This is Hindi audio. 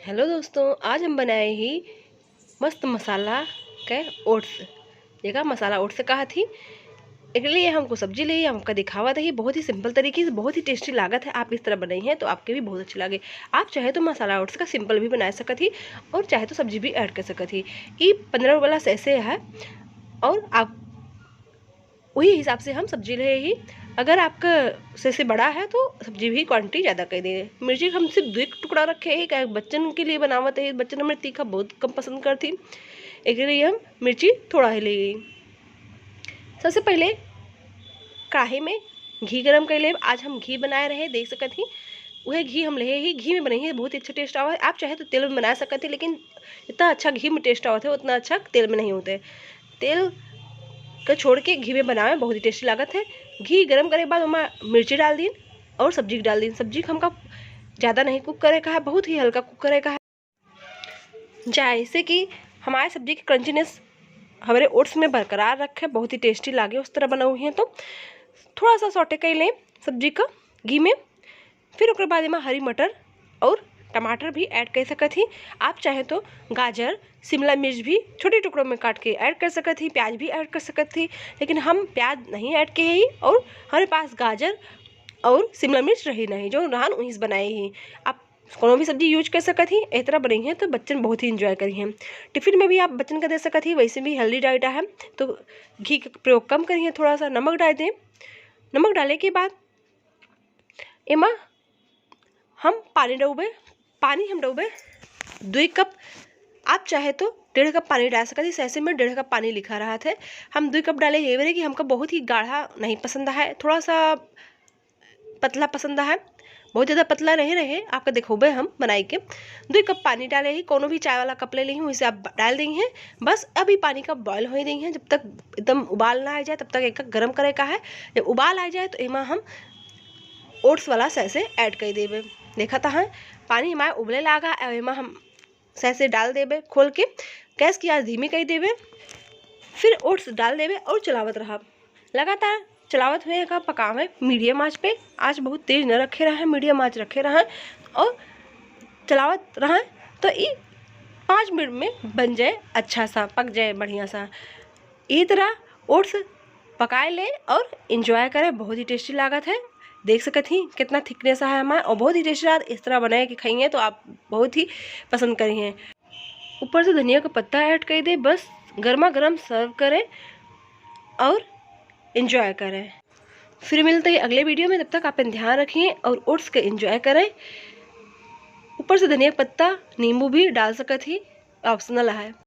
हेलो दोस्तों, आज हम बनाए ही मस्त मसाला के ओट्स। देखा मसाला ओट्स कहा थी। इसके लिए हमको सब्जी ली, हमका दिखावा था। बहुत ही सिंपल तरीके से बहुत ही टेस्टी लागत है। आप इस तरह बनाई हैं तो आपके भी बहुत अच्छे लगे। आप चाहे तो मसाला ओट्स का सिंपल भी बना सकत ही और चाहे तो सब्जी भी ऐड कर सकत ही। ये 15 वाला सैसे है और आप वही हिसाब से हम सब्जी ले ही। अगर आपका से बड़ा है तो सब्जी भी क्वांटिटी ज़्यादा कर दें। मिर्ची हम सिर्फ 2 टुकड़ा रखे हैं, क्या बच्चन के लिए बनावत है। बच्चन हमें तीखा बहुत कम पसंद करती, एक लिए हम मिर्ची थोड़ा ही ले गई। सबसे पहले कढ़ाई में घी गरम कर ले। आज हम घी बनाए रहे, देख सकत ही। वह घी हम ले ही घी में बने ही बहुत ही अच्छा टेस्ट आवा है। आप चाहे तो तेल में बना सकते हैं, लेकिन इतना अच्छा घी में टेस्ट आवत है उतना अच्छा तेल में नहीं होते। तेल को छोड़ के घी में बनावे बहुत ही टेस्टी लागत है। घी गरम करे के बाद उसमें मिर्ची डाल दी और सब्जी डाल दी। सब्जी हमका ज़्यादा नहीं कुक करे का है, बहुत ही हल्का कुक करे का है, जैसे कि हमारे सब्जी की क्रंचीनेस हमारे ओट्स में बरकरार रखे, बहुत ही टेस्टी लागे उस तरह बना हुई है। तो थोड़ा सा सौटे कर लें सब्जी का घी में। फिर उसके बाद में हरी मटर और टमाटर भी ऐड कर सकत ही। आप चाहे तो गाजर शिमला मिर्च भी छोटे टुकड़ों में काट के ऐड कर सकत ही, प्याज भी ऐड कर सकत थी, लेकिन हम प्याज नहीं ऐड किए ही और हमारे पास गाजर और शिमला मिर्च रही नहीं, जो रहन वहीं से बनाए ही। आप कोनो भी सब्जी यूज कर सकत ही। इस तरह बनी है तो बच्चन बहुत ही इंजॉय करी हैं। टिफिन में भी आप बच्चन का दे सकत ही, वैसे भी हेल्दी डाइट है तो घी का प्रयोग कम करिए। थोड़ा सा नमक डाल दें। नमक डालने के बाद एमा हम पानी डूबे। पानी हम डूबे 2 कप। आप चाहे तो 1.5 कप पानी डाल सकते हैं। ऐसे में 1.5 कप पानी लिखा रहा था, हम 2 कप डाले। ये मेरे कि हमको बहुत ही गाढ़ा नहीं पसंद है, थोड़ा सा पतला पसंद है। बहुत ज़्यादा पतला नहीं रहे आपका देखोबे हम बनाई के। 2 कप पानी डाले ही, कोनो भी चाय वाला कप ले ली हूँ, इसे आप डाल देंगे हैं। बस अभी पानी का बॉयल हो देंगे हैं, जब तक एकदम उबाल ना आ जाए तब तक एक गर्म करे का है। जब उबाल आ जाए तो एमा हम ओट्स वाला सैसे ऐड कर देवे। देखा था पानी हमारा उबले लागा, एमा हम सैसे डाल देवे खोल के। गैस की आंच धीमी कर देवे, फिर ओट्स डाल देवे और चलावत रहा। लगातार चलावत हुए का पकावे मीडियम आंच पे। आंच बहुत तेज न रखे रहा, मीडियम आंच रखे रहा और चलावत रहा तो ये 5 मिनट में बन जाए, अच्छा सा पक जाए बढ़िया सा। इसी तरह ओट्स पकाए ले और इंजॉय करें, बहुत ही टेस्टी लागत है। देख सकते ही कितना थिकनेस है हमारा और बहुत ही टेस्टी लागत। इस तरह बनाए कि खाइए तो आप बहुत ही पसंद करेंगे। ऊपर से धनिया का पत्ता ऐड कर दे, बस गर्मा गर्म सर्व करें और एंजॉय करें। फिर मिलते हैं अगले वीडियो में, तब तक आप ध्यान रखिए और ओट्स का एंजॉय करें। ऊपर से धनिया पत्ता नींबू भी डाल सकत ही, ऑप्शनल है।